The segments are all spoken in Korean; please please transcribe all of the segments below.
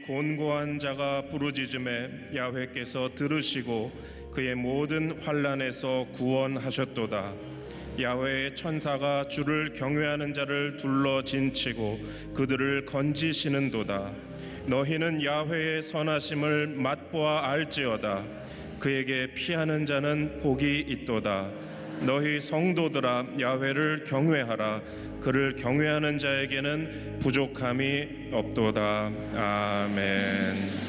이 곤고한 자가 부르짖음에 야훼께서 들으시고 그의 모든 환난에서 구원하셨도다. 야훼의 천사가 주를 경외하는 자를 둘러 진치고 그들을 건지시는도다. 너희는 야훼의 선하심을 맛보아 알지어다. 그에게 피하는 자는 복이 있도다. 너희 성도들아, 야훼를 경외하라. 그를 경외하는 자에게는 부족함이 없도다. 아멘.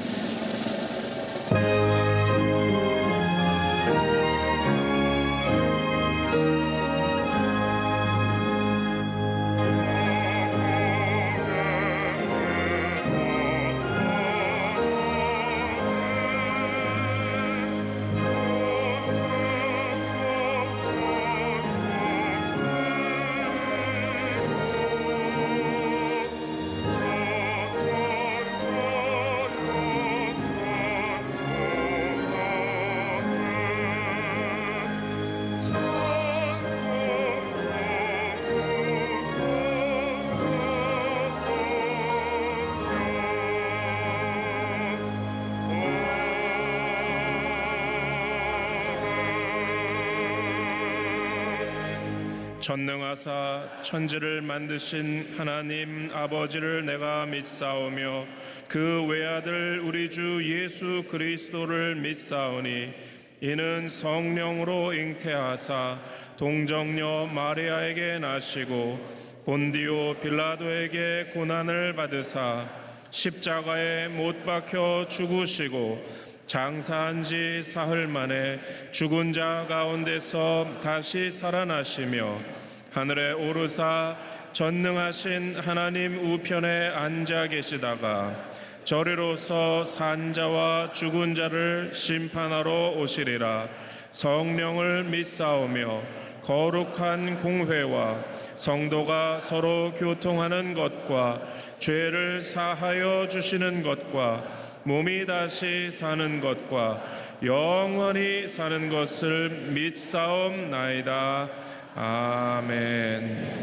전능하사 천지를 만드신 하나님 아버지를 내가 믿사오며 그 외아들 우리 주 예수 그리스도를 믿사오니 이는 성령으로 잉태하사 동정녀 마리아에게 나시고 본디오 빌라도에게 고난을 받으사 십자가에 못 박혀 죽으시고 장사한 지 사흘 만에 죽은 자 가운데서 다시 살아나시며 하늘에 오르사 전능하신 하나님 우편에 앉아 계시다가 저리로서 산 자와 죽은 자를 심판하러 오시리라. 성령을 믿사오며 거룩한 공회와 성도가 서로 교통하는 것과 죄를 사하여 주시는 것과 몸이 다시 사는 것과 영원히 사는 것을 믿사옵나이다. 아멘.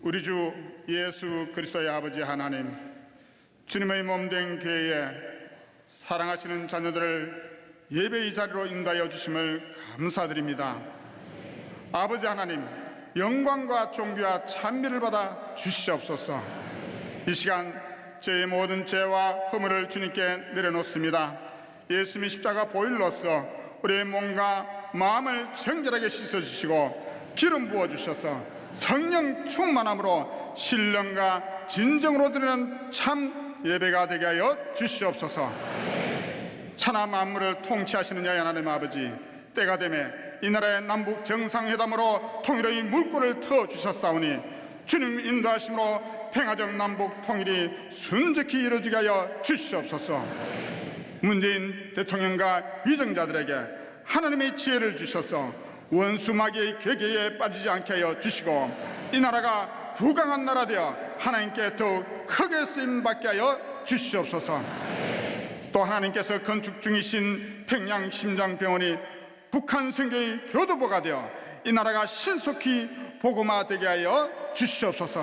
우리 주 예수 그리스도의 아버지 하나님, 주님의 몸된 교회에 사랑하시는 자녀들을 예배의 자리로 인도하여 주심을 감사드립니다. 아버지 하나님, 영광과 존귀와 찬미를 받아 주시옵소서. 이 시간 저의 모든 죄와 허물을 주님께 내려놓습니다. 예수님의 십자가 보혈로서 우리의 몸과 마음을 정결하게 씻어주시고 기름 부어주셔서 성령 충만함으로 신령과 진정으로 드리는 참 예배가 되게 하여 주시옵소서. 천하 만물을 통치하시는 여호와 하나님 아버지, 때가 되매 이 나라의 남북 정상회담으로 통일의 물꼬를 터주셨사오니 주님 인도하심으로 평화적 남북 통일이 순적히 이루어지게 하여 주시옵소서. 문재인 대통령과 위정자들에게 하나님의 지혜를 주셔서 원수 마귀의 괴계에 빠지지 않게 하여 주시고 이 나라가 부강한 나라 되어 하나님께 더욱 크게 쓰임받게 하여 주시옵소서. 또 하나님께서 건축 중이신 평양 심장병원이 북한 선교의 교두보가 되어 이 나라가 신속히 복음화되게 하여 주시옵소서.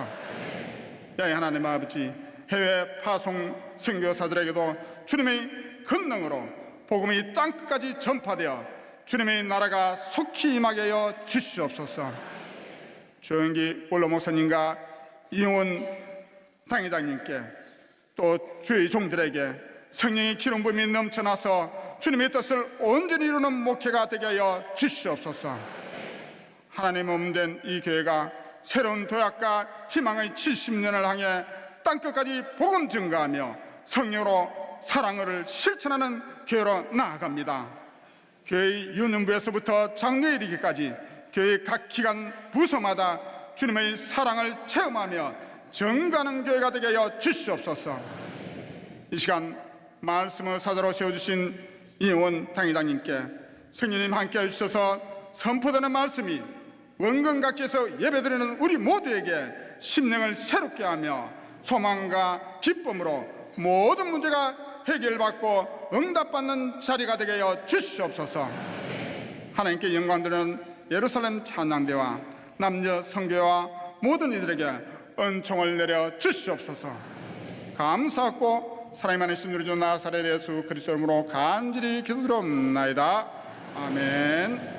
야 하나님 아버지, 해외 파송 선교사들에게도 주님의 권능으로 복음이 땅끝까지 전파되어 주님의 나라가 속히 임하게 하여 주시옵소서. 조영기 원로 목사님과 이용원 당회장님께 또 주의 종들에게 성령의 기름 부음이 넘쳐나서 주님의 뜻을 온전히 이루는 목회가 되게 하여 주시옵소서. 하나님 몸된 이 교회가 새로운 도약과 희망의 70년을 향해 땅끝까지 복음 증가하며 성령으로 사랑을 실천하는 교회로 나아갑니다. 교회의 유년부에서부터 장로에 이르기까지 교회 각 기관 부서마다 주님의 사랑을 체험하며 정가는 교회가 되게 하여 주시옵소서. 이 시간 말씀을 사도로 세워주신 이영원 당회장님께 성령님 함께 해주셔서 선포되는 말씀이 원근각지에서 예배드리는 우리 모두에게 심령을 새롭게 하며 소망과 기쁨으로 모든 문제가 해결받고 응답받는 자리가 되게 하여 주시옵소서. 하나님께 영광드리는 예루살렘 찬양대와 남녀 성교와 모든 이들에게 은총을 내려 주시옵소서. 감사하고 사랑이 많으신 우리 주 나사렛 예수 그리스도 이름으로 간절히 기도드리옵나이다. 아멘.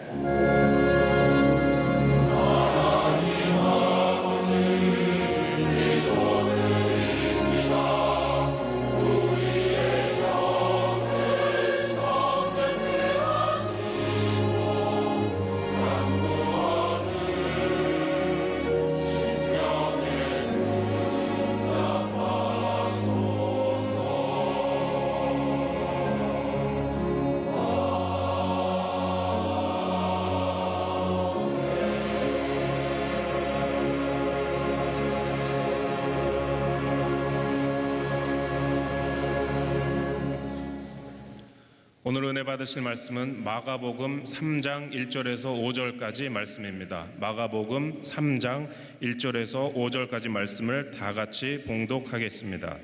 오늘 은혜 받으실 말씀은 마가복음 3장 1절에서 5절까지 말씀입니다. 마가복음 3장 1절에서 5절까지 말씀을 다 같이 봉독하겠습니다.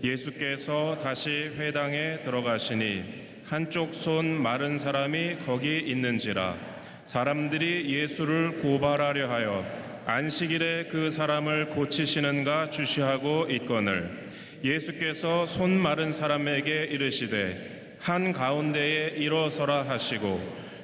예수께서 다시 회당에 들어가시니 한쪽 손 마른 사람이 거기 있는지라 사람들이 예수를 고발하려 하여 안식일에 그 사람을 고치시는가 주시하고 있거늘 예수께서 손 마른 사람에게 이르시되 한 가운데에 일어서라 하시고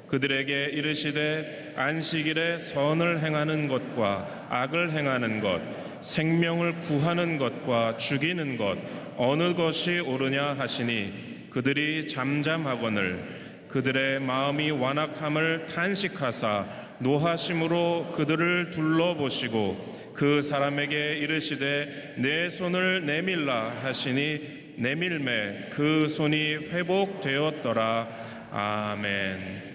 그들에게 이르시되 안식일에 선을 행하는 것과 악을 행하는 것 생명을 구하는 것과 죽이는 것 어느 것이 옳으냐 하시니 그들이 잠잠하거늘 그들의 마음이 완악함을 탄식하사 노하심으로 그들을 둘러보시고 그 사람에게 이르시되 내 손을 내밀라 하시니 내밀매 그 손이 회복되었더라. 아멘.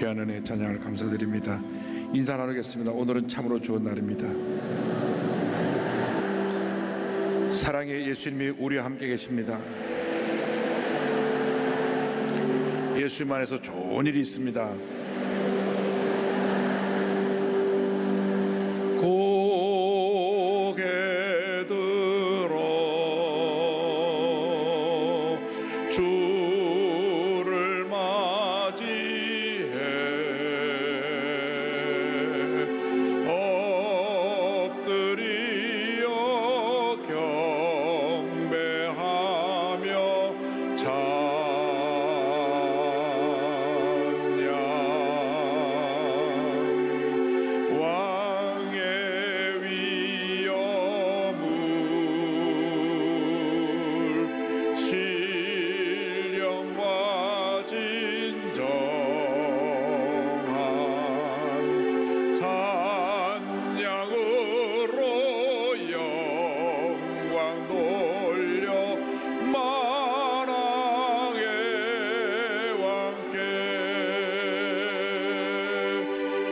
귀한 은혜 찬양을 감사드립니다. 인사 나누겠습니다. 오늘은 참으로 좋은 날입니다. 사랑의 예수님이 우리와 함께 계십니다. 예수님 안에서 좋은 일이 있습니다. 고개 들어 주를 맞이해 엎드려 경배하며 왕의 위엄을 신령과 진정한 찬양으로 영광 돌려 만왕의 왕께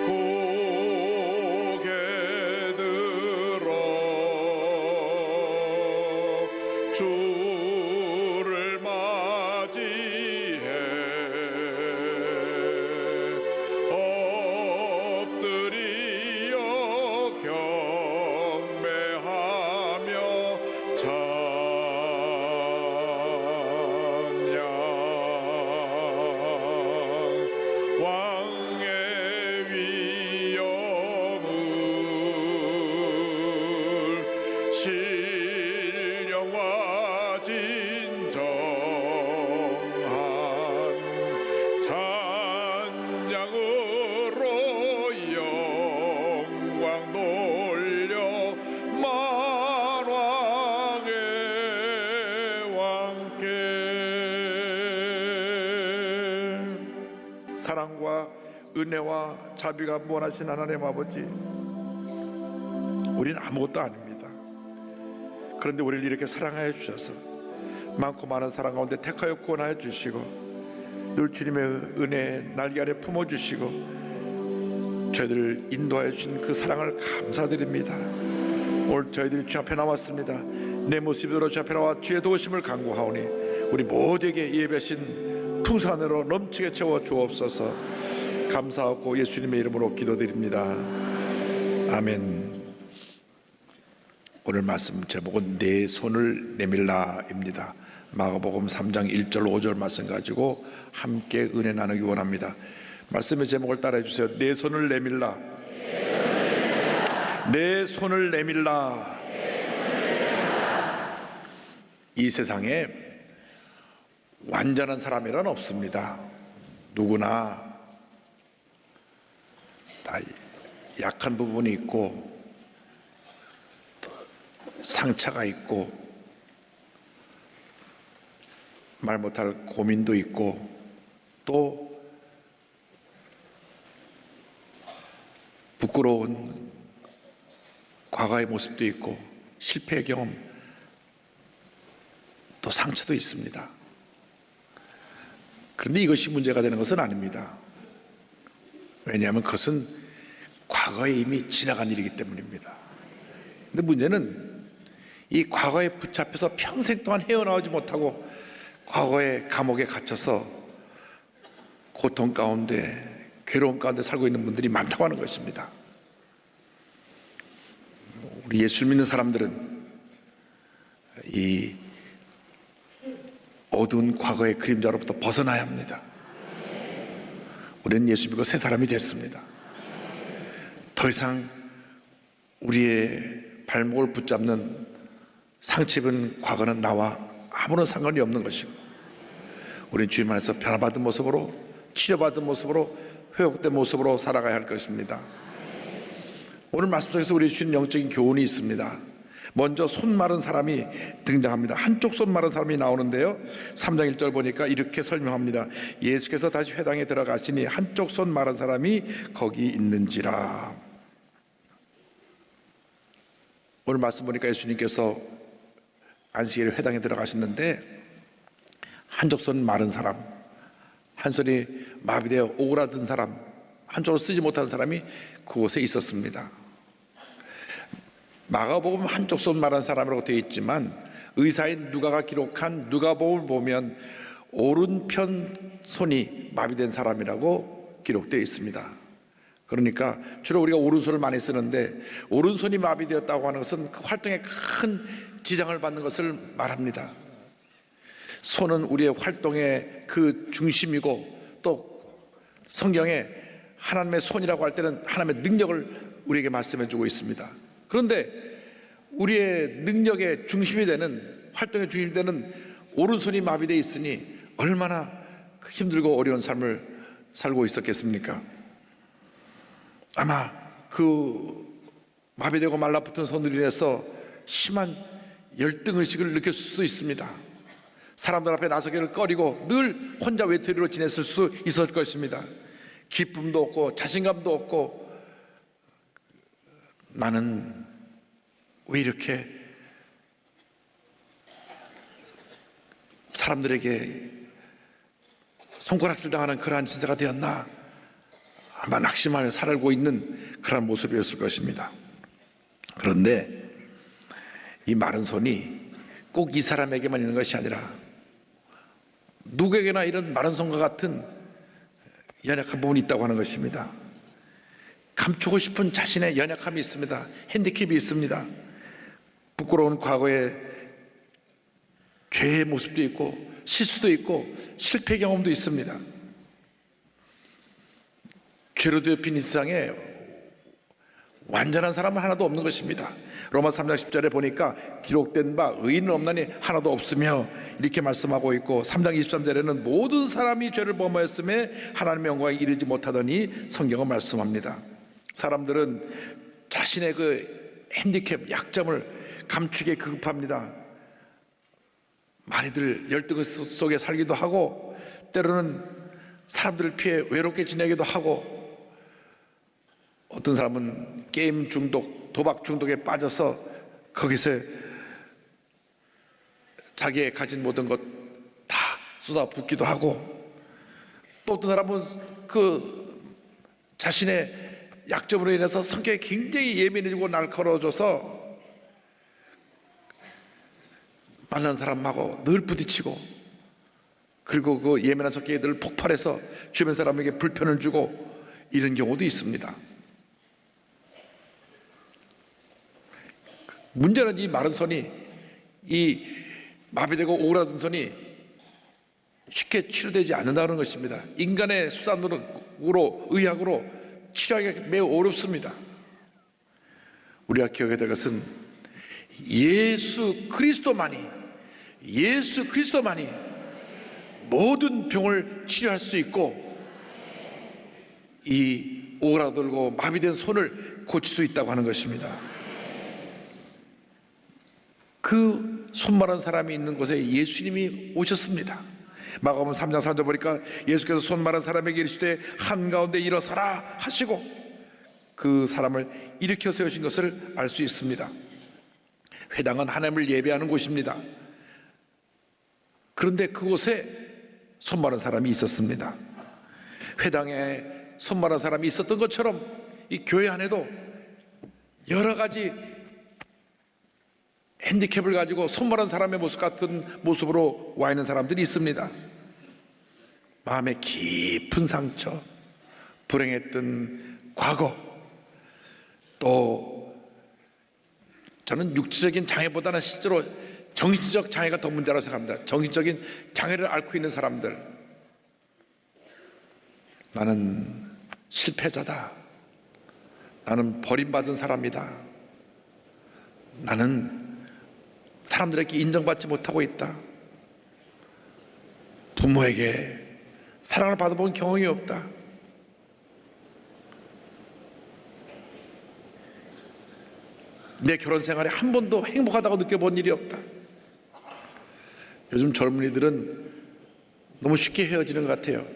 고개 들어 주를 맞이해 엎드려 경배하며 찬양 왕의 위엄을 신령과 진정한 찬양으로 영광 돌려 만왕의 왕께 사랑과 은혜와 자비가 무한하신 하나님 아버지, 우리는 아무것도 아닙니다. 그런데 우리를 이렇게 사랑하여 주셔서 많고 많은 사랑 가운데 택하여 구원하여 주시고 늘 주님의 은혜 날개 아래 품어주시고 저희들을 인도하여 주신 그 사랑을 감사드립니다. 오늘 저희들이 주 앞에 나왔습니다. 내 모습으로 주 앞에 나와 주의 도우심을 간구하오니 우리 모두에게 예배신 풍산으로 넘치게 채워 주옵소서. 감사하고 예수님의 이름으로 기도드립니다. 아멘. 오늘 말씀 제목은 내 손을 내밀라입니다. 마가복음 3장 1절 5절 말씀 가지고 함께 은혜 나누기 원합니다. 말씀의 제목을 따라해 주세요. 내 손을 내밀라. 내 손을 내밀라. 이 세상에 완전한 사람이란 없습니다. 누구나 다 약한 부분이 있고 상처가 있고 말 못할 고민도 있고 또 부끄러운 과거의 모습도 있고 실패의 경험 또 상처도 있습니다. 그런데 이것이 문제가 되는 것은 아닙니다. 왜냐하면 그것은 과거에 이미 지나간 일이기 때문입니다. 근데 문제는 이 과거에 붙잡혀서 평생 동안 헤어나오지 못하고 과거의 감옥에 갇혀서 고통 가운데 괴로움 가운데 살고 있는 분들이 많다고 하는 것입니다. 우리 예수를 믿는 사람들은 이 어두운 과거의 그림자로부터 벗어나야 합니다. 우리는 예수 믿고 새 사람이 됐습니다. 더 이상 우리의 발목을 붙잡는 상처 입은 과거는 나와 아무런 상관이 없는 것이고 우리는 주님 안에서 변화받은 모습으로 치료받은 모습으로 회복된 모습으로 살아가야 할 것입니다. 오늘 말씀 속에서 우리 주신 영적인 교훈이 있습니다. 먼저 손 마른 사람이 등장합니다. 한쪽 손 마른 사람이 나오는데요, 3장 1절 보니까 이렇게 설명합니다. 예수께서 다시 회당에 들어가시니 한쪽 손 마른 사람이 거기 있는지라. 오늘 말씀 보니까 예수님께서 안식일 회당에 들어가셨는데 한쪽 손 마른 사람, 한 손이 마비되어 오그라든 사람, 한쪽으로 쓰지 못하는 사람이 그곳에 있었습니다. 마가복음 한쪽 손 말한 사람이라고 되어 있지만 의사인 누가가 기록한 누가복음을 보면 오른편 손이 마비된 사람이라고 기록되어 있습니다. 그러니까 주로 우리가 오른손을 많이 쓰는데 오른손이 마비되었다고 하는 것은 그 활동에 큰 지장을 받는 것을 말합니다. 손은 우리의 활동의 그 중심이고 또 성경에 하나님의 손이라고 할 때는 하나님의 능력을 우리에게 말씀해 주고 있습니다. 그런데 우리의 능력의 중심이 되는 활동의 중심이 되는 오른손이 마비되어 있으니 얼마나 힘들고 어려운 삶을 살고 있었겠습니까? 아마 그 마비되고 말라붙은 손으로 인해서 심한 열등의식을 느꼈을 수도 있습니다. 사람들 앞에 나서기를 꺼리고 늘 혼자 외톨이로 지냈을 수 있을 것입니다. 기쁨도 없고 자신감도 없고 나는 왜 이렇게 사람들에게 손가락질 당하는 그러한 진사가 되었나? 아마 낙심하며 살고 있는 그런 모습이었을 것입니다. 그런데 이 마른 손이 꼭 이 사람에게만 있는 것이 아니라 누구에게나 이런 마른 손과 같은 연약한 부분이 있다고 하는 것입니다. 감추고 싶은 자신의 연약함이 있습니다. 핸디캡이 있습니다. 부끄러운 과거의 죄의 모습도 있고 실수도 있고 실패 경험도 있습니다. 죄로 뒤엎인 이 세상에 완전한 사람은 하나도 없는 것입니다. 로마 3장 10절에 보니까 기록된 바 의인은 없나니 하나도 없으며 이렇게 말씀하고 있고 3장 23절에는 모든 사람이 죄를 범하였음에 하나님의 영광에 이르지 못하더니 성경은 말씀합니다. 사람들은 자신의 그 핸디캡, 약점을 감추기에 급합니다. 많이들 열등 속에 살기도 하고 때로는 사람들을 피해 외롭게 지내기도 하고 어떤 사람은 게임 중독, 도박 중독에 빠져서 거기서 자기의 가진 모든 것 다 쏟아붓기도 하고 또 어떤 사람은 그 자신의 약점으로 인해서 성격이 굉장히 예민해지고 날카로워져서 만난 사람하고 늘 부딪히고 그리고 그 예민한 성격이 늘 폭발해서 주변 사람에게 불편을 주고 이런 경우도 있습니다. 문제는 이 마른 손이 이 마비되고 오그라든 손이 쉽게 치료되지 않는다는 것입니다. 인간의 수단으로 의학으로 치료하기가 매우 어렵습니다. 우리가 기억해야 될 것은 예수 그리스도만이 모든 병을 치료할 수 있고 이 오그라들고 마비된 손을 고칠 수 있다고 하는 것입니다. 그 손마른 사람이 있는 곳에 예수님이 오셨습니다. 마가복음 3장 3절 보니까 예수께서 손마른 사람에게 이르시되 한가운데 일어서라 하시고 그 사람을 일으켜 세우신 것을 알 수 있습니다. 회당은 하나님을 예배하는 곳입니다. 그런데 그곳에 손마른 사람이 있었습니다. 회당에 손마른 사람이 있었던 것처럼 이 교회 안에도 여러 가지 핸디캡을 가지고 손마른 사람의 모습 같은 모습으로 와 있는 사람들이 있습니다. 마음의 깊은 상처, 불행했던 과거, 또 저는 육체적인 장애보다는 실제로 정신적 장애가 더 문제라고 생각합니다. 정신적인 장애를 앓고 있는 사람들, 나는 실패자다, 나는 버림받은 사람이다, 나는 사람들에게 인정받지 못하고 있다, 부모에게 사랑을 받아본 경험이 없다, 내 결혼 생활에 한 번도 행복하다고 느껴본 일이 없다. 요즘 젊은이들은 너무 쉽게 헤어지는 것 같아요.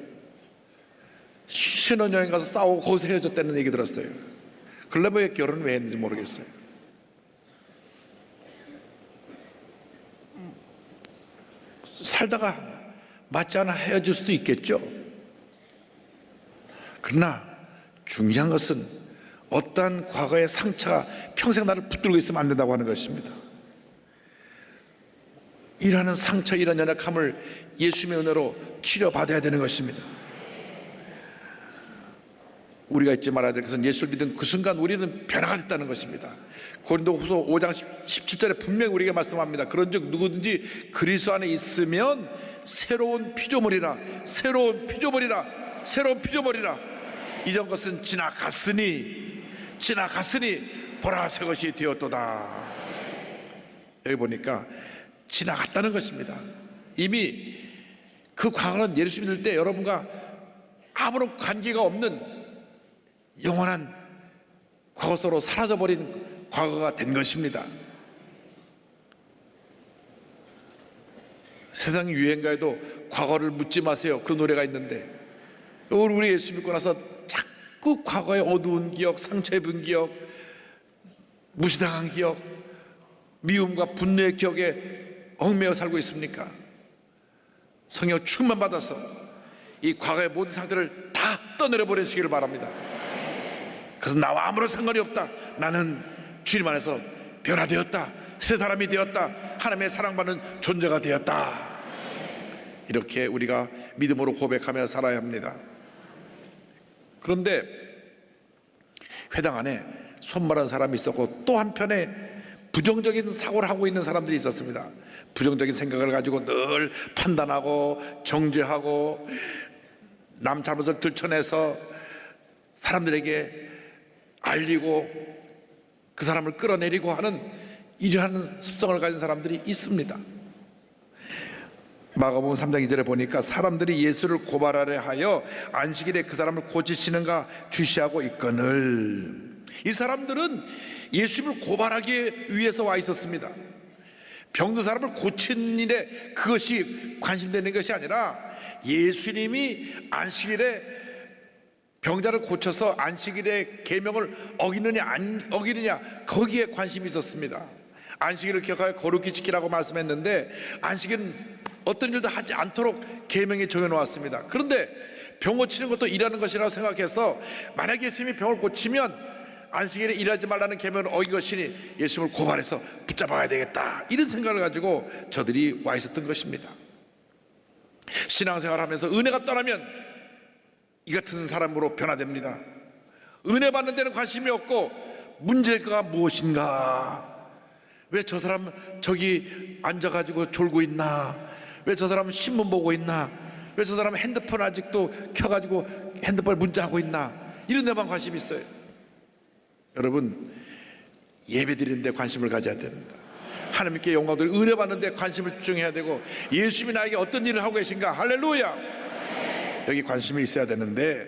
신혼여행 가서 싸우고 거기서 헤어졌다는 얘기 들었어요. 그러려면 왜 결혼을 왜 했는지 모르겠어요. 살다가 맞지 않아 헤어질 수도 있겠죠. 그러나 중요한 것은 어떠한 과거의 상처가 평생 나를 붙들고 있으면 안 된다고 하는 것입니다. 이러한 상처, 이런 연약함을 예수님의 은혜로 치료받아야 되는 것입니다. 우리가 잊지 말아야 될 것은 예수를 믿은 그 순간 우리는 변화가 됐다는 것입니다. 고린도후서 5장 17절에 분명히 우리에게 말씀합니다. 그런즉 누구든지 그리스도 안에 있으면 새로운 피조물이라, 새로운 피조물이라, 새로운 피조물이라. 이전 것은 지나갔으니 보라 새 것이 되었도다. 여기 보니까 지나갔다는 것입니다. 이미 그 과거는 예수 믿을 때 여러분과 아무런 관계가 없는 영원한 과거 속으로 사라져버린 과거가 된 것입니다. 세상 유행가에도 과거를 묻지 마세요, 그 노래가 있는데, 우리 예수 믿고 나서 자꾸 과거의 어두운 기억, 상처 입은 기억, 무시당한 기억, 미움과 분노의 기억에 얽매여 살고 있습니까? 성령 충만 받아서 이 과거의 모든 상태를 다 떠내려 버리시기를 바랍니다. 그래서 나와 아무런 상관이 없다, 나는 주님 안에서 변화되었다, 새 사람이 되었다, 하나님의 사랑받는 존재가 되었다, 이렇게 우리가 믿음으로 고백하며 살아야 합니다. 그런데 회당 안에 손말한 사람이 있었고, 또 한편에 부정적인 사고를 하고 있는 사람들이 있었습니다. 부정적인 생각을 가지고 늘 판단하고 정죄하고 남 잘못을 들춰내서 사람들에게 알리고 그 사람을 끌어내리고 하는 이러한 습성을 가진 사람들이 있습니다. 마가복음 3장 2절에 보니까 사람들이 예수를 고발하려 하여 안식일에 그 사람을 고치시는가 주시하고 있거늘. 이 사람들은 예수님을 고발하기 위해서 와 있었습니다. 병든 사람을 고치는 일에 그것이 관심되는 것이 아니라 예수님이 안식일에 병자를 고쳐서 안식일의 계명을 어기느냐 안 어기느냐, 거기에 관심이 있었습니다. 안식일을 기억하여 거룩히 지키라고 말씀했는데 안식일은 어떤 일도 하지 않도록 계명에 정해놓았습니다. 그런데 병 고치는 것도 일하는 것이라고 생각해서 만약에 예수님이 병을 고치면 안식일에 일하지 말라는 계명을 어긴 것이니 예수님을 고발해서 붙잡아야 되겠다, 이런 생각을 가지고 저들이 와 있었던 것입니다. 신앙생활을 하면서 은혜가 떠나면 이 같은 사람으로 변화됩니다. 은혜 받는 데는 관심이 없고 문제가 무엇인가, 왜 저 사람 저기 앉아가지고 졸고 있나, 왜 저 사람 신문 보고 있나, 왜 저 사람 핸드폰 아직도 켜가지고 핸드폰 문자하고 있나, 이런 데만 관심이 있어요. 여러분, 예배드리는 데 관심을 가져야 됩니다. 하나님께 영광 돌리고 은혜 받는 데 관심을 집중해야 되고, 예수님이 나에게 어떤 일을 하고 계신가, 할렐루야, 여기 관심이 있어야 되는데,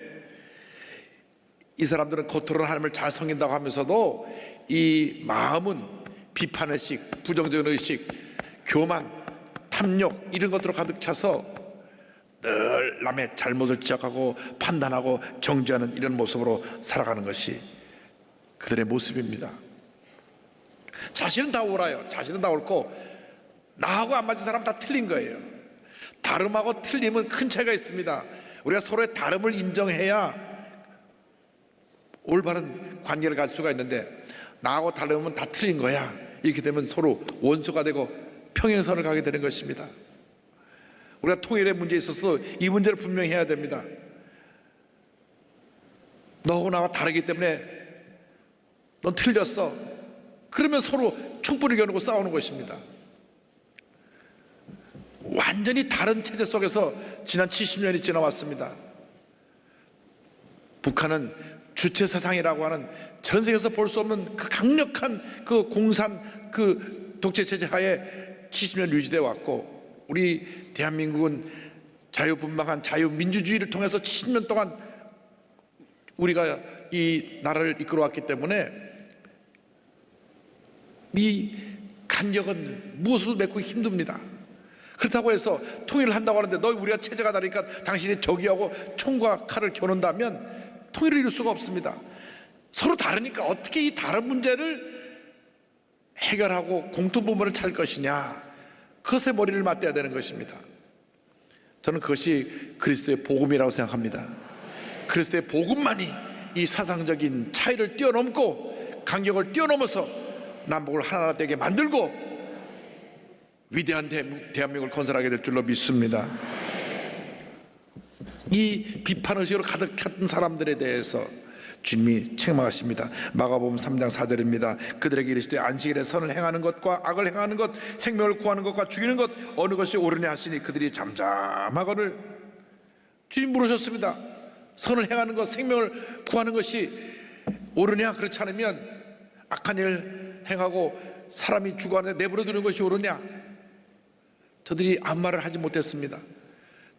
이 사람들은 겉으로는 하나님을 잘 섬긴다고 하면서도 이 마음은 비판의식, 부정적인 의식, 교만, 탐욕, 이런 것들로 가득 차서 늘 남의 잘못을 지적하고 판단하고 정죄하는 이런 모습으로 살아가는 것이 그들의 모습입니다. 자신은 다 옳아요. 자신은 다 옳고 나하고 안 맞은 사람 다 틀린 거예요. 다름하고 틀림은 큰 차이가 있습니다. 우리가 서로의 다름을 인정해야 올바른 관계를 가질 수가 있는데, 나하고 다르면 다 틀린 거야, 이렇게 되면 서로 원수가 되고 평행선을 가게 되는 것입니다. 우리가 통일의 문제에 있어서 이 문제를 분명히 해야 됩니다. 너하고 나와 다르기 때문에 넌 틀렸어, 그러면 서로 총불을 겨누고 싸우는 것입니다. 완전히 다른 체제 속에서 지난 70년이 지나왔습니다. 북한은 주체사상이라고 하는 전 세계에서 볼 수 없는 그 강력한 그 공산 그 독재 체제 하에 70년 유지되어 왔고, 우리 대한민국은 자유분방한 자유민주주의를 통해서 70년 동안 우리가 이 나라를 이끌어왔기 때문에 이 간격은 무엇으로 메꾸기 힘듭니다. 그렇다고 해서 통일을 한다고 하는데 너 우리가 체제가 다르니까 당신이 저기하고 총과 칼을 겨눈다면 통일을 이룰 수가 없습니다. 서로 다르니까 어떻게 이 다른 문제를 해결하고 공통부분을 찾을 것이냐, 그것에 머리를 맞대야 되는 것입니다. 저는 그것이 그리스도의 복음이라고 생각합니다. 그리스도의 복음만이 이 사상적인 차이를 뛰어넘고 간격을 뛰어넘어서 남북을 하나 되게 만들고 위대한 대한민국을 건설하게 될 줄로 믿습니다. 이 비판의식으로 가득 찼던 사람들에 대해서 주님이 책망하십니다. 마가복음 3장 4절입니다. 그들에게 이르시되 안식일에 선을 행하는 것과 악을 행하는 것, 생명을 구하는 것과 죽이는 것 어느 것이 옳으냐 하시니 그들이 잠잠하거늘. 주님 물으셨습니다. 선을 행하는 것, 생명을 구하는 것이 옳으냐? 그렇지 않으면 악한 일을 행하고 사람이 죽어가는데 내버려 두는 것이 옳으냐? 저들이 아무 말을 하지 못했습니다.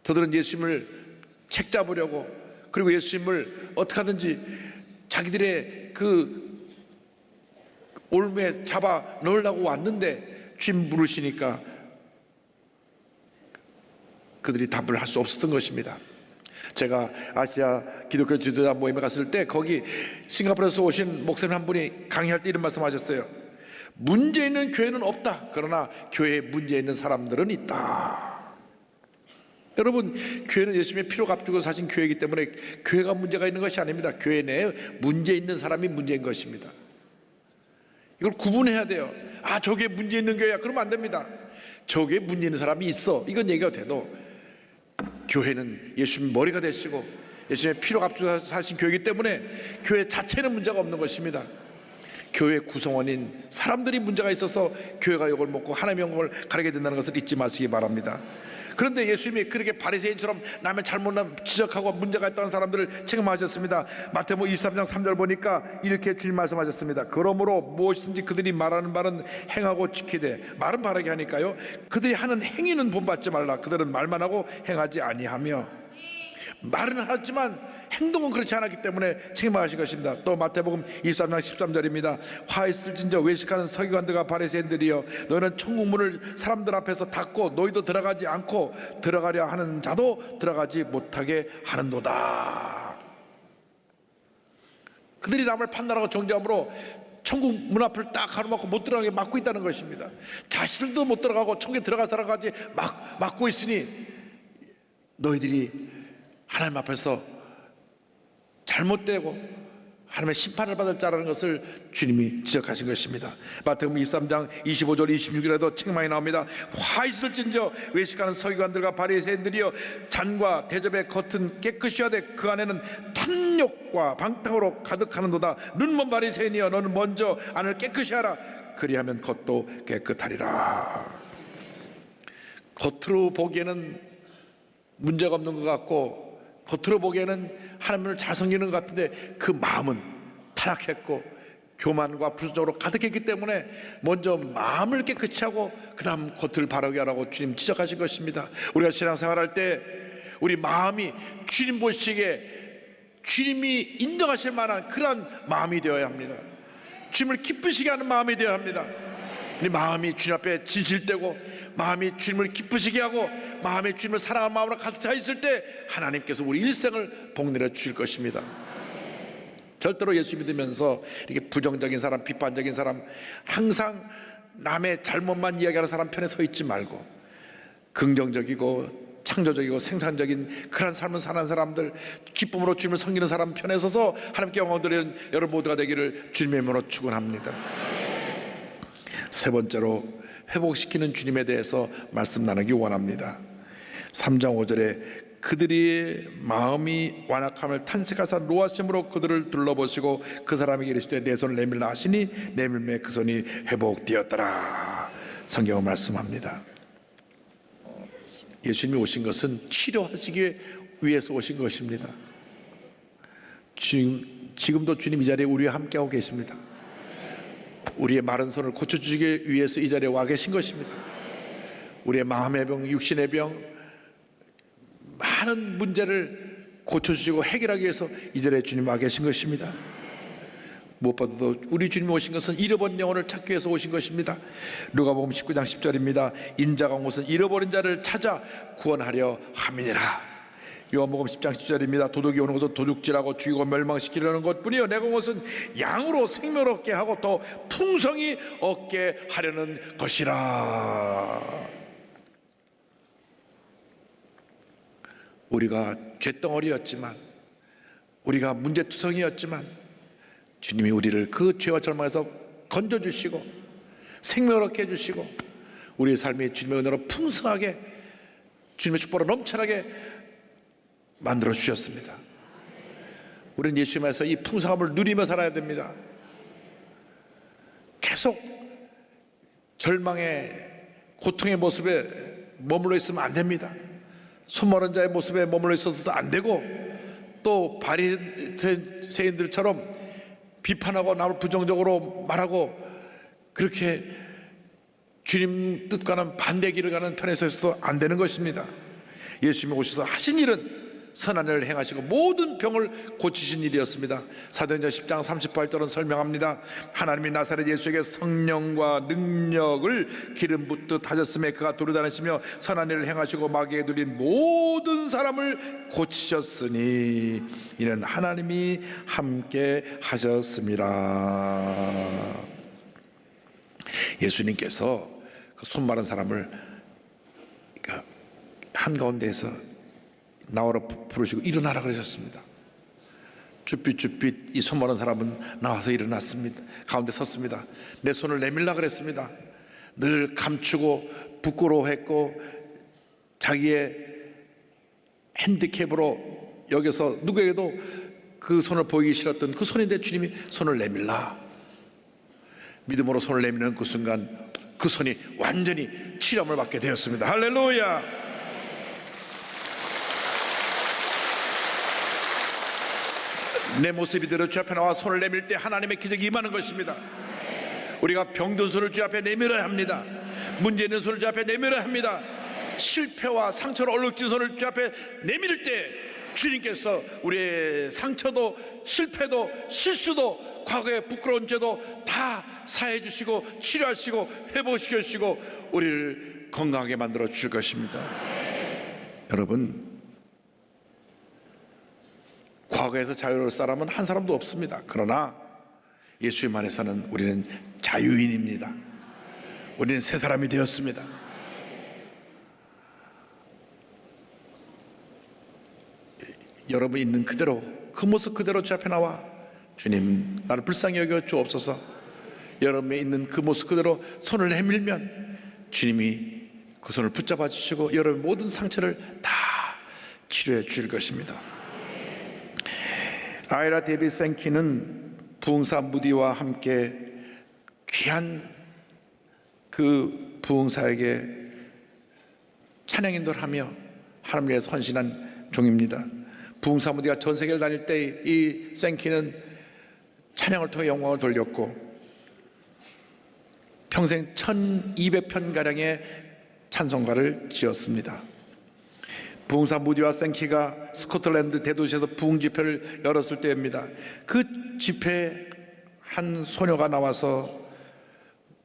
저들은 예수님을 책잡으려고, 그리고 예수님을 어떻게 하든지 자기들의 그 올무에 잡아 넣으려고 왔는데 주님 물으시니까 그들이 답을 할 수 없었던 것입니다. 제가 아시아 기독교 지도자 모임에 갔을 때 거기 싱가포르에서 오신 목사님 한 분이 강의할 때 이런 말씀하셨어요. 문제 있는 교회는 없다. 그러나 교회에 문제 있는 사람들은 있다. 여러분, 교회는 예수님의 피로 값주고 사신 교회이기 때문에 교회가 문제가 있는 것이 아닙니다. 교회 내에 문제 있는 사람이 문제인 것입니다. 이걸 구분해야 돼요. 아, 저게 문제 있는 교회야. 그러면 안 됩니다. 저게 문제 있는 사람이 있어. 이건 얘기가 돼도 교회는 예수님 머리가 되시고 예수님의 피로 값주고 사신 교회이기 때문에 교회 자체는 문제가 없는 것입니다. 교회 구성원인 사람들이 문제가 있어서 교회가 이걸 먹고 하나님의 영광을 가리게 된다는 것을 잊지 마시기 바랍니다. 그런데 예수님이 그렇게 바리새인처럼 남의 잘못을 지적하고 문제가 있다는 사람들을 책망하셨습니다. 마태복음 23장 3절 보니까 이렇게 주님 말씀하셨습니다. 그러므로 무엇이든지 그들이 말하는 말은 행하고 지키되, 말은 바르게 하니까요, 그들이 하는 행위는 본받지 말라. 그들은 말만 하고 행하지 아니하며. 말은 하지만 행동은 그렇지 않았기 때문에 책망하신 것입니다. 또 마태복음 23장 13절입니다. 화 있을진저 외식하는 서기관들과 바리새인들이여, 너희는 천국문을 사람들 앞에서 닫고 너희도 들어가지 않고 들어가려 하는 자도 들어가지 못하게 하는도다. 그들이 남을 판단하고 정죄함으로 천국 문 앞을 딱 가로막고 못 들어가게 막고 있다는 것입니다. 자신들도 못 들어가고 천국에 들어갈 사람까지 막고 있으니 너희들이 하나님 앞에서 잘못되고 하나님의 심판을 받을 자라는 것을 주님이 지적하신 것입니다. 마태복음 23장 25절 26절에도 책망이 나옵니다. 화 있을진저 외식하는 서기관들과 바리새인들이여, 잔과 대접의 겉은 깨끗이 하되 그 안에는 탐욕과 방탕으로 가득하는도다. 눈먼 바리새인이여, 너는 먼저 안을 깨끗이 하라. 그리하면 겉도 깨끗하리라. 겉으로 보기에는 문제가 없는 것 같고 겉으로 보기에는 하나님을 잘 섬기는 것 같은데 그 마음은 타락했고 교만과 불순종으로 가득했기 때문에 먼저 마음을 깨끗이 하고 그 다음 겉을 바르게 하라고 주님 지적하신 것입니다. 우리가 신앙생활할 때 우리 마음이 주님 보시기에 주님이 인정하실 만한 그러한 마음이 되어야 합니다. 주님을 기쁘시게 하는 마음이 되어야 합니다. 우리 마음이 주님 앞에 진실되고 마음이 주님을 기쁘시게 하고 마음이 주님을 사랑하는 마음으로 가득 차 있을 때 하나님께서 우리 일생을 복내려 주실 것입니다. 절대로 예수 믿으면서 이렇게 부정적인 사람, 비판적인 사람, 항상 남의 잘못만 이야기하는 사람 편에 서 있지 말고 긍정적이고 창조적이고 생산적인 그런 삶을 사는 사람들, 기쁨으로 주님을 섬기는 사람 편에 서서 하나님께 영광 드리는 여러분 모두가 되기를 주님의 이름으로 축원합니다. 세 번째로 회복시키는 주님에 대해서 말씀 나누기 원합니다. 3장 5절에 그들이 마음이 완악함을 탄식하사 노하심으로 그들을 둘러보시고 그 사람에게 이르시되 내 손을 내밀라 하시니 내밀매 그 손이 회복되었더라. 성경은 말씀합니다. 예수님이 오신 것은 치료하시기 위해서 오신 것입니다. 지금도 주님 이 자리에 우리와 함께하고 계십니다. 우리의 마른 손을 고쳐주시기 위해서 이 자리에 와 계신 것입니다. 우리의 마음의 병, 육신의 병, 많은 문제를 고쳐주시고 해결하기 위해서 이 자리에 주님 와 계신 것입니다. 무엇보다도 우리 주님이 오신 것은 잃어버린 영혼을 찾기 위해서 오신 것입니다. 누가복음 19장 10절입니다. 인자가 온 것은 잃어버린 자를 찾아 구원하려 함이니라. 요한복음 10장 10절입니다. 도둑이 오는 것은 도둑질하고 죽이고 멸망시키려는 것뿐이요 내가 온 것은 양으로 생명을 얻게 하고 또 풍성히 얻게 하려는 것이라. 우리가 쇳덩어리였지만 우리가 문제투성이었지만 주님이 우리를 그 죄와 절망에서 건져주시고 생명을 얻게 해주시고 우리의 삶이 주님의 은혜로 풍성하게 주님의 축복으로 넘쳐나게 만들어 주셨습니다. 우리는 예수님 안에서 이 풍성함을 누리며 살아야 됩니다. 계속 절망의 고통의 모습에 머물러 있으면 안 됩니다. 수모른 자의 모습에 머물러 있어서도 안 되고, 또 바리새인들처럼 비판하고 남을 부정적으로 말하고 그렇게 주님 뜻과는 반대 길을 가는 편에 서서도 안 되는 것입니다. 예수님이 오셔서 하신 일은 선한 일을 행하시고 모든 병을 고치신 일이었습니다. 사도행전 10장 38절은 설명합니다. 하나님이 나사렛 예수에게 성령과 능력을 기름 붓듯 하셨음에 그가 도르다니시며 선한 일을 행하시고 마귀에 눌린 모든 사람을 고치셨으니 이는 하나님이 함께 하셨습니다. 예수님께서 그 손 마른 사람을 한가운데에서 나오라 부르시고 일어나라 그러셨습니다. 쭈삣쭈삣 이 손 마른 사람은 나와서 일어났습니다. 가운데 섰습니다. 내 손을 내밀라 그랬습니다. 늘 감추고 부끄러워했고 자기의 핸디캡으로 여기서 누구에게도 그 손을 보이기 싫었던 그 손인데 주님이 손을 내밀라. 믿음으로 손을 내미는 그 순간 그 손이 완전히 치료함을 받게 되었습니다. 할렐루야. 내 모습 이대로 주 앞에 나와 손을 내밀 때 하나님의 기적이 임하는 것입니다. 우리가 병든 손을 주 앞에 내밀어야 합니다. 문제 있는 손을 주 앞에 내밀어야 합니다. 실패와 상처로 얼룩진 손을 주 앞에 내밀 때 주님께서 우리의 상처도 실패도 실수도 과거의 부끄러운 죄도 다 사해 주시고 치료하시고 회복시켜 주시고 우리를 건강하게 만들어 주실 것입니다. 여러분, 과거에서 자유로울 사람은 한 사람도 없습니다. 그러나 예수님 안에서는 우리는 자유인입니다. 우리는 새 사람이 되었습니다. 여러분 있는 그대로 그 모습 그대로 주 앞에 나와 주님 나를 불쌍히 여겨 주옵소서. 여러분이 있는 그 모습 그대로 손을 내밀면 주님이 그 손을 붙잡아 주시고 여러분의 모든 상처를 다 치료해 주실 것입니다. 아이라 데이빗 생키는 부흥사 무디와 함께 귀한 그 부흥사에게 찬양 인도를 하며 하나님을 위해서 헌신한 종입니다. 부흥사 무디가 전 세계를 다닐 때 이 생키는 찬양을 통해 영광을 돌렸고 평생 1200편가량의 찬송가를 지었습니다. 부흥사 무디와 생키가 스코틀랜드 대도시에서 부흥 집회를 열었을 때입니다. 그 집회에 한 소녀가 나와서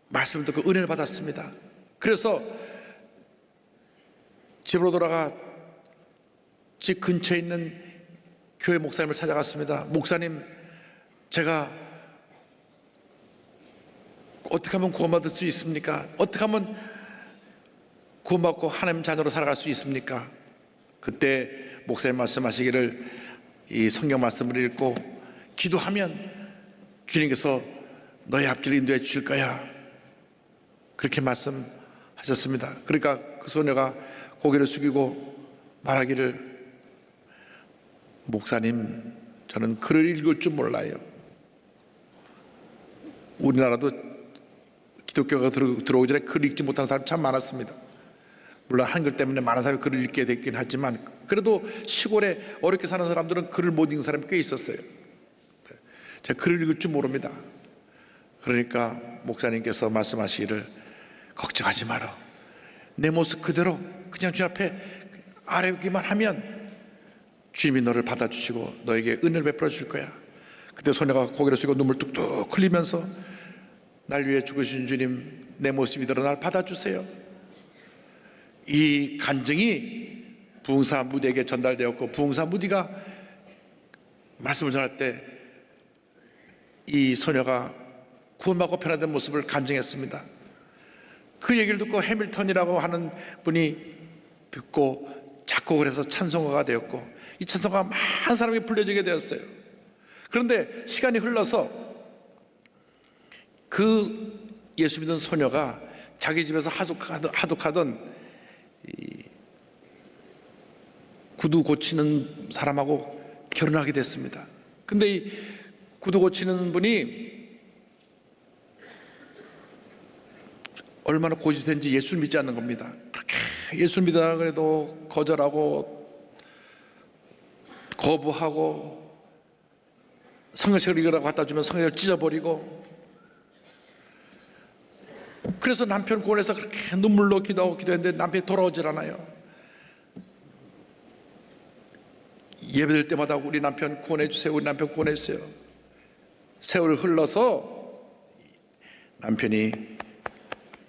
말씀을 듣고 은혜를 받았습니다. 그래서 집으로 돌아가 집 근처에 있는 교회 목사님을 찾아갔습니다. 목사님, 제가 어떻게 하면 구원받을 수 있습니까? 어떻게 하면 구원받고 하나님 자녀로 살아갈 수 있습니까? 그때 목사님 말씀하시기를 이 성경 말씀을 읽고 기도하면 주님께서 너의 앞길을 인도해 주실 거야, 그렇게 말씀하셨습니다. 그러니까 그 소녀가 고개를 숙이고 말하기를 목사님, 저는 글을 읽을 줄 몰라요. 우리나라도 기독교가 들어오기 전에 글을 읽지 못하는 사람이 참 많았습니다. 물론 한글 때문에 많은 사람이 글을 읽게 됐긴 하지만 그래도 시골에 어렵게 사는 사람들은 글을 못 읽는 사람이 꽤 있었어요. 제가 글을 읽을 줄 모릅니다. 그러니까 목사님께서 말씀하시기를 걱정하지 마라. 내 모습 그대로 그냥 주 앞에 아뢰기만 하면 주님이 너를 받아주시고 너에게 은혜를 베풀어 줄 거야. 그때 소녀가 고개를 숙이고 눈물 뚝뚝 흘리면서 날 위해 죽으신 주님, 내 모습 이대로 날 받아주세요. 이 간증이 부흥사 무디에게 전달되었고 부흥사 무디가 말씀을 전할 때 이 소녀가 구원받고 변화된 모습을 간증했습니다. 그 얘기를 듣고 해밀턴이라고 하는 분이 듣고 작곡을 해서 찬송가가 되었고 이 찬송가가 많은 사람이 불려지게 되었어요. 그런데 시간이 흘러서 그 예수 믿는 소녀가 자기 집에서 하숙하던 이 구두 고치는 사람하고 결혼하게 됐습니다. 근데 이 구두 고치는 분이 얼마나 고집된지 예수를 믿지 않는 겁니다. 그렇게 예수를 믿으라 그래도 거절하고 거부하고 성경책을 읽으라고 갖다 주면 성경을 찢어버리고, 그래서 남편 구원해서 그렇게 눈물로 기도했는데 남편이 돌아오질 않아요. 예배될 때마다 우리 남편 구원해 주세요, 우리 남편 구원해 주세요. 세월이 흘러서 남편이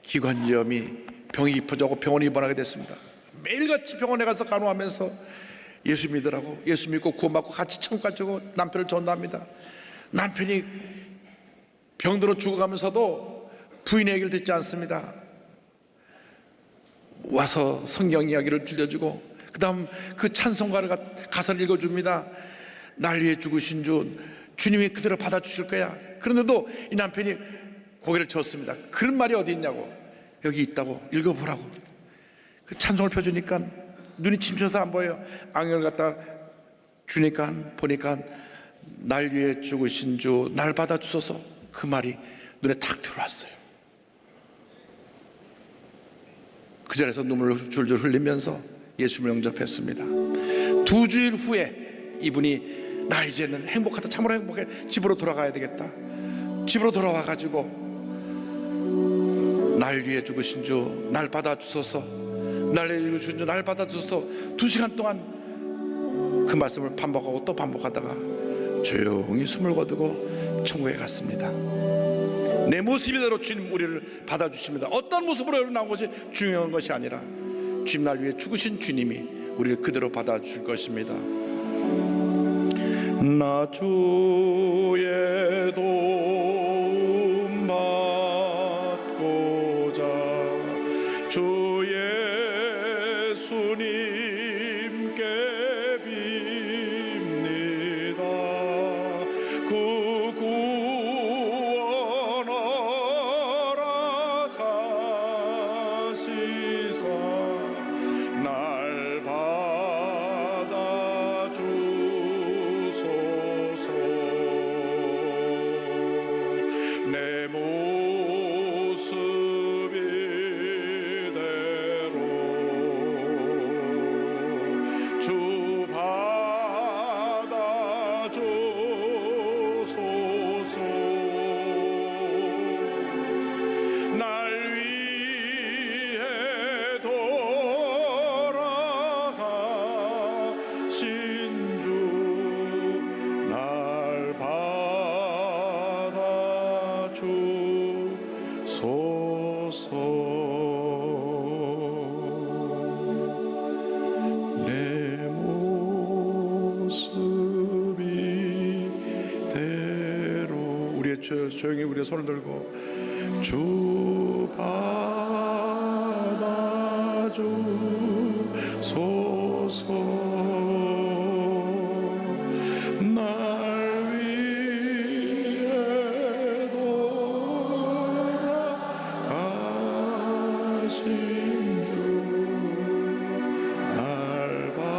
기관지염이 병이 깊어져고 병원에 입원하게 됐습니다. 매일같이 병원에 가서 간호하면서 예수 믿으라고, 예수 믿고 구원받고 같이 천국 가지고 남편을 전도합니다. 남편이 병들어 죽어가면서도 부인의 얘기를 듣지 않습니다. 와서 성경 이야기를 들려주고, 그 다음 그 찬송가를 가사를 읽어줍니다. 날 위해 죽으신 주, 주님이 그대로 받아주실 거야. 그런데도 이 남편이 고개를 젓습니다. 그런 말이 어디 있냐고. 여기 있다고, 읽어보라고. 그 찬송을 펴주니까 눈이 침쳐서 안 보여요. 안경을 갖다 주니까 보니까 날 위해 죽으신 주, 날 받아주소서. 그 말이 눈에 탁 들어왔어요. 그 자리에서 눈물을 줄줄 흘리면서 예수를 영접했습니다. 2주일 후에 이분이 나 이제는 행복하다, 참으로 행복해, 집으로 돌아가야 되겠다. 집으로 돌아와가지고 날 위해 죽으신 주, 날 받아주소서, 날 위해 죽으신 주, 날 받아주소서. 2시간 동안 그 말씀을 반복하고 또 반복하다가 조용히 숨을 거두고 천국에 갔습니다. 내 모습 이대로 주님 우리를 받아주십니다. 어떤 모습으로 나온 것이 중요한 것이 아니라 주님 날 위해 죽으신 주님이 우리를 그대로 받아줄 것입니다. 나 주의 도움 받고자 주 예수님께 빕니다. 그 구원 허락하시사 날 받아주소서. 내 모습 이대로 주 받아주소서. 날 위해 돌아가신 주, 날 받아주소서. 내 모습 이대로. 우리의 조용히 우리의 손을 들고 주 받아주소서. 날 위해 돌아가신 주, 날 받아주소서.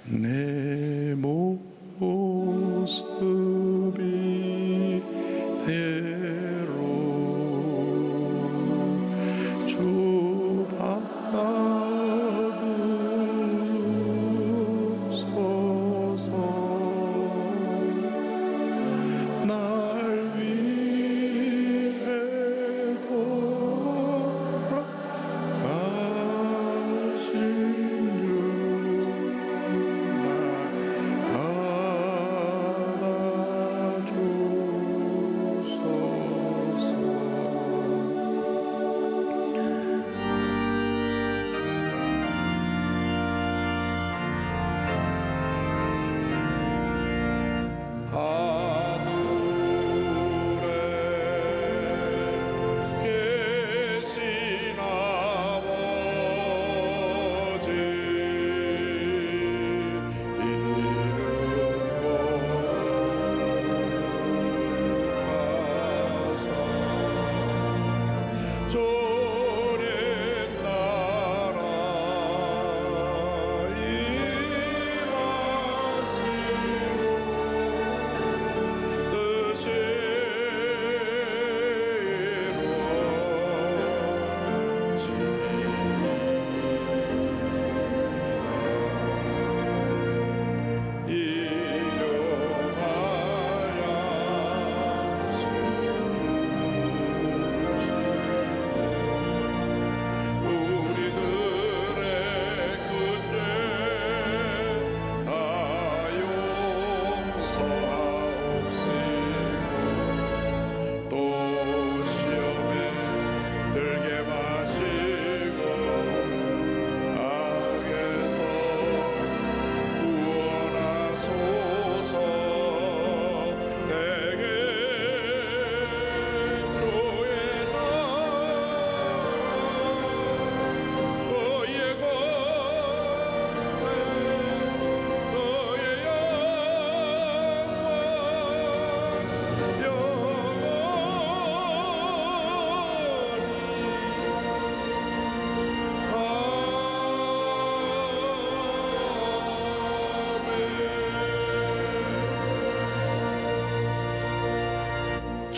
내 모습 이대로 주 받으소서. 날 위해 돌아가신 주, 날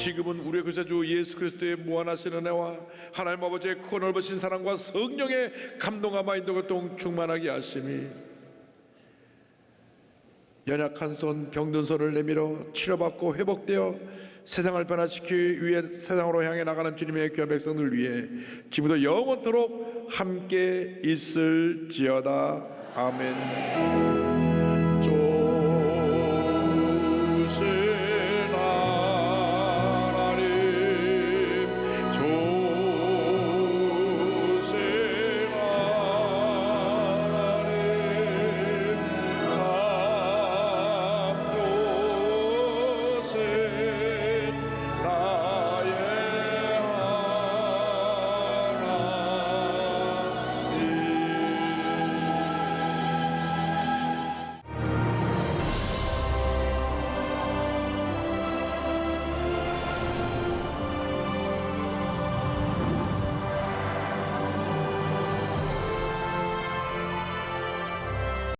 지금은 우리의 구세주 예수 그리스도의 무한하신 은혜와 하나님 아버지의 큰 넓으신 사랑과 성령의 감동함과 인도가 충만하게 하심이 연약한 손 병든 손을 내밀어 치료받고 회복되어 세상을 변화시키기 위해 세상으로 향해 나가는 주님의 귀한 백성들 위해 지금부터 영원토록 함께 있을지어다. 아멘.